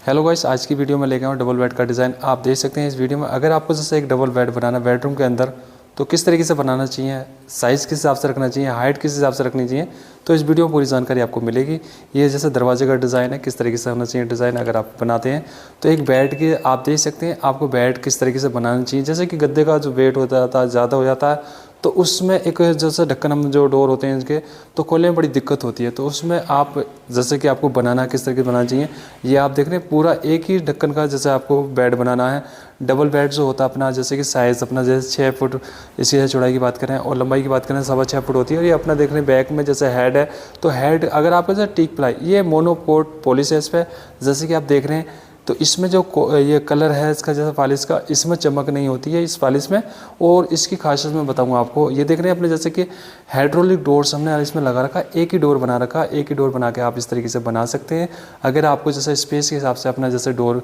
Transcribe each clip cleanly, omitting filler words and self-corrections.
Hello guys, आज की video में लेके आया हूँ डबल बेड का डिज़ाइन। आप देख सकते हैं इस वीडियो में। अगर आपको जैसे एक डबल बेड बनाना बेडरूम के अंदर, तो किस तरीके से बनाना चाहिए, साइज़ किस हिसाब से रखना चाहिए, हाइट किस हिसाब से रखनी चाहिए, तो इस वीडियो में पूरी जानकारी आपको मिलेगी। ये जैसे दरवाजे का डिज़ाइन है, किस तरीके से होना चाहिए डिज़ाइन अगर आप बनाते हैं। तो एक बेड के आप देख सकते हैं आपको बेड किस तरीके से बनाना चाहिए। जैसे कि गद्दे का जो वेट होता था ज़्यादा हो जाता है, तो उसमें एक जैसे ढक्कन हम जो डोर होते हैं इनके, तो खोलने में बड़ी दिक्कत होती है। तो उसमें आप जैसे कि आपको बनाना किस तरीके से बनाना चाहिए, ये आप देख रहे हैं पूरा एक ही ढक्कन का जैसे आपको बेड बनाना है। डबल बेड जो होता है अपना, जैसे कि साइज़ अपना जैसे 6 फुट इसकी चौड़ाई की बात करें और लंबाई की बात करें 6.25 फुट होती है। और ये अपना देख रहे हैं बैक में जैसे हेड है, तो हेड अगर आपका जैसे टीक प्लाई, ये मोनोपोर्ट पॉलिश है इस पर, जैसे कि आप देख रहे हैं। तो इसमें जो ये कलर है इसका जैसे पॉलिश का, इसमें चमक नहीं होती है इस पॉलिश में। और इसकी खासियत मैं बताऊंगा आपको। ये देख रहे हैं अपने जैसे कि हाइड्रोलिक डोर्स हमने इसमें लगा रखा, एक ही डोर बना रखा, एक ही डोर बना के आप इस तरीके से बना सकते हैं। अगर आपको जैसे स्पेस के हिसाब से अपना जैसे डोर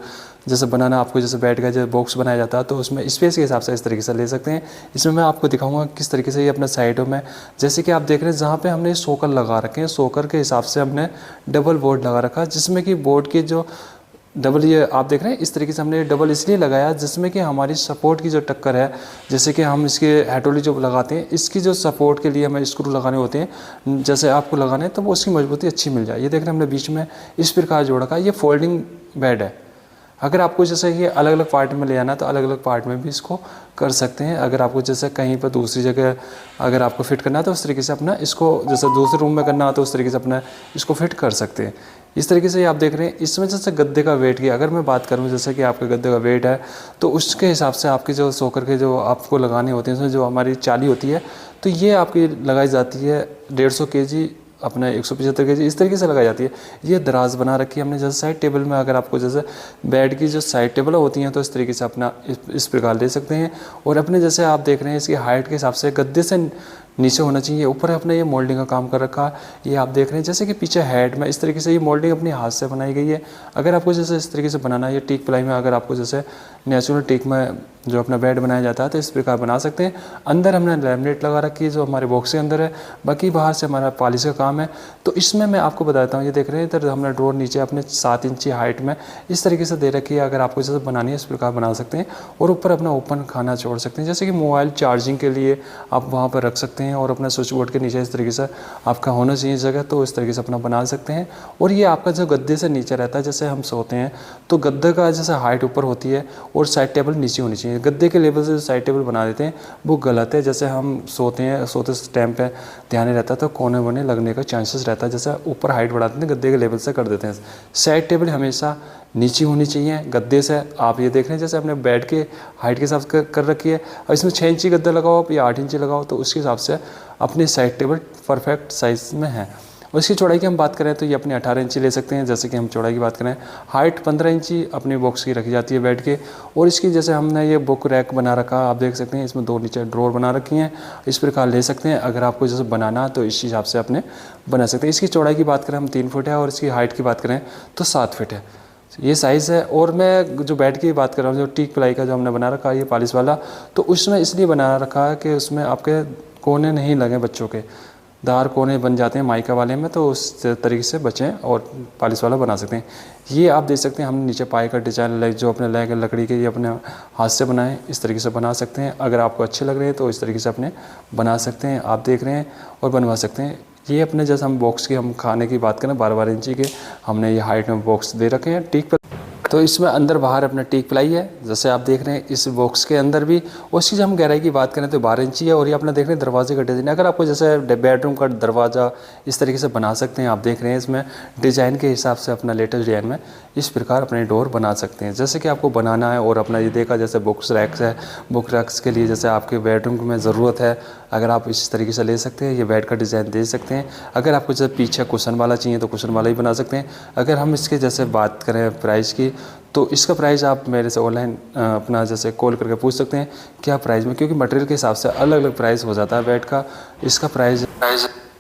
जैसे बनाना, आपको जैसे बेड का जैसे बॉक्स बनाया जाता है, तो उसमें स्पेस के हिसाब से इस तरीके से ले सकते हैं। इसमें मैं आपको दिखाऊंगा किस तरीके से ये अपने साइडों में, जैसे कि आप देख रहे हैं जहाँ पे हमने सोकर लगा रखे हैं, सोकर के हिसाब से हमने डबल बोर्ड लगा रखा, जिसमें कि बोर्ड की जो डबल, ये आप देख रहे हैं इस तरीके से हमने डबल इसलिए लगाया जिसमें कि हमारी सपोर्ट की जो टक्कर है, जैसे कि हम इसके हाइड्रोलिक जो लगाते हैं, इसकी जो सपोर्ट के लिए हमें स्क्रू लगाने होते हैं, जैसे आपको लगाने हैं, तो वो उसकी मजबूती अच्छी मिल जाए। ये देख रहे हैं हमने बीच में इस प्रकार जोड़ रखा है। ये फोल्डिंग बेड है। अगर आपको जैसे ये अलग अलग पार्ट में ले आना है, तो अलग अलग पार्ट में भी इसको कर सकते हैं। अगर आपको जैसे कहीं पर दूसरी जगह अगर आपको फिट करना है, तो उस तरीके से अपना इसको जैसे दूसरे रूम में करना हो, तो उस तरीके से अपना इसको फिट कर सकते हैं। इस तरीके से आप देख रहे हैं। इसमें जैसे गद्दे का वेट की अगर मैं बात करूं, जैसे कि आपके गद्दे का वेट है, तो उसके हिसाब से आपके जो सोकर के जो आपको लगाने होते हैं, उसमें जो हमारी चाली होती है, तो ये आपकी लगाई जाती है 150 kg, अपना 175 kg इस तरीके से लगाई जाती है। ये दराज बना रखी है हमने जैसे साइड टेबल में। अगर आपको जैसे बेड की जो साइड टेबल होती हैं, तो इस तरीके से अपना इस प्रकार ले सकते हैं। और अपने जैसे आप देख रहे हैं इसकी हाइट के हिसाब से गद्दे से नीचे होना चाहिए। ऊपर अपने ये मोल्डिंग का काम कर रखा, ये आप देख रहे हैं। जैसे कि पीछे हेड में इस तरीके से ये मोल्डिंग अपने हाथ से बनाई गई है। अगर आपको जैसे इस तरीके से बनाना है, ये टीक प्लाई में अगर आपको जैसे नेचुरल टीक में जो अपना बेड बनाया जाता है, तो इस प्रकार बना सकते हैं। अंदर हमने लैमिनेट लगा रखी है जो हमारे बॉक्स के अंदर है, बाकी बाहर से हमारा पॉलिश का काम है। तो इसमें मैं आपको बताता हूँ, ये देख रहे हैं इधर हमने ड्रॉर नीचे अपने 7 इंची हाइट में इस तरीके से दे रखी है। अगर आपको जैसे बनानी है इस प्रकार बना सकते हैं। और ऊपर अपना ओपन खाना छोड़ सकते हैं, जैसे कि मोबाइल चार्जिंग के लिए आप वहाँ पर रख सकते हैं। और अपना स्विच बोर्ड के नीचे इस तरीके से आपका होना चाहिए जगह, तो इस तरीके से अपना बना सकते हैं। और ये आपका जो गद्दे से नीचे रहता है, जैसे हम सोते हैं, तो गद्दे का जैसे हाइट ऊपर होती है और साइड टेबल नीचे होनी चाहिए। गद्दे के लेवल से जो साइड टेबल बना देते हैं वो गलत है। जैसे हम सोते हैं, सोते टाइम पे ध्यान नहीं रहता, तो कोने वोने लगने का चांसेस रहता है। जैसे ऊपर हाइट बढ़ा देते हैं, गद्दे के लेवल से कर देते हैं। साइड टेबल हमेशा नीचे होनी चाहिए गद्दे से। आप ये देख रहे हैं जैसे अपने बेड के हाइट के हिसाब से कर रखी है। और इसमें 6 इंची गद्दा लगाओ या 8 इंची लगाओ, तो उसके हिसाब से अपनी साइड टेबल परफेक्ट साइज में है। और इसकी चौड़ाई की हम बात करें तो ये अपने 18 इंची ले सकते हैं। जैसे कि हम चौड़ाई की बात करें, हाइट 15 इंची अपनी बॉक्स की रखी जाती है बेड के। और इसकी जैसे हमने ये बुक रैक बना रखा, आप देख सकते हैं इसमें 2 नीचे ड्रॉर बना रखी हैं, इस प्रकार ले सकते हैं। अगर आपको जैसे बनाना तो इस हिसाब से अपने बना सकते हैं। इसकी चौड़ाई की बात करें हम 3 फुट है, और इसकी हाइट की बात करें तो 7 फुट है, ये साइज़ है। और मैं जो बेड की बात कर रहा हूँ, जो टीक प्लाई का जो हमने बना रखा है ये पॉलिश वाला, तो उसमें इसलिए बना रखा है कि उसमें आपके कोने नहीं लगे, बच्चों के दार कोने बन जाते हैं माइका वाले में, तो उस तरीके से बचें और पॉलिश वाला बना सकते हैं। ये आप देख सकते हैं हमने नीचे पाए का डिजाइन जो अपने लैग लकड़ी के, ये अपने हाथ से बनाए, इस तरीके से बना सकते हैं। अगर आपको अच्छे लग रहे हैं तो इस तरीके से अपने बना सकते हैं, आप देख रहे हैं, और बनवा सकते हैं। ये अपने जैसे हम बॉक्स की हम खाने की बात करें 12-12 इंची के हमने ये हाइट में बॉक्स दे रखे हैं टीक पर। तो इसमें अंदर बाहर अपना टीक प्लाई है, जैसे आप देख रहे हैं इस बॉक्स के अंदर भी। उसकी जब हम गहराई की बात करें तो 12 इंची है। और ये अपना देख रहे हैं दरवाजे का डिज़ाइन, अगर आपको जैसे बेडरूम का दरवाज़ा इस तरीके से बना सकते हैं। आप देख रहे हैं इसमें डिज़ाइन के हिसाब से अपना लेटेस्ट डिज़ाइन में इस प्रकार अपने डोर बना सकते हैं, जैसे कि आपको बनाना है। और अपना ये देखा जैसे बुक्स रैक्स है, बुक रैक्स के लिए जैसे आपके बेडरूम में ज़रूरत है, अगर आप इस तरीके से ले सकते हैं। ये बेड का डिज़ाइन दे सकते हैं। अगर आपको जैसे पीछे कुशन वाला चाहिए तो कुशन वाला ही बना सकते हैं। अगर हम इसके जैसे बात करें प्राइस की, तो इसका प्राइस आप मेरे से ऑनलाइन अपना जैसे कॉल करके पूछ सकते हैं क्या प्राइस में, क्योंकि मटेरियल के हिसाब से अलग अलग प्राइस हो जाता है बेड का। इसका प्राइस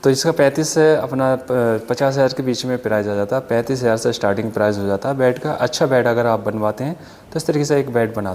तो इसका 35 से अपना 50,000 के बीच में प्राइस आ जाता है। 35,000 से स्टार्टिंग प्राइस हो जाता है बेड का। अच्छा बेड अगर आप बनवाते हैं तो इस तरीके से एक बेड बना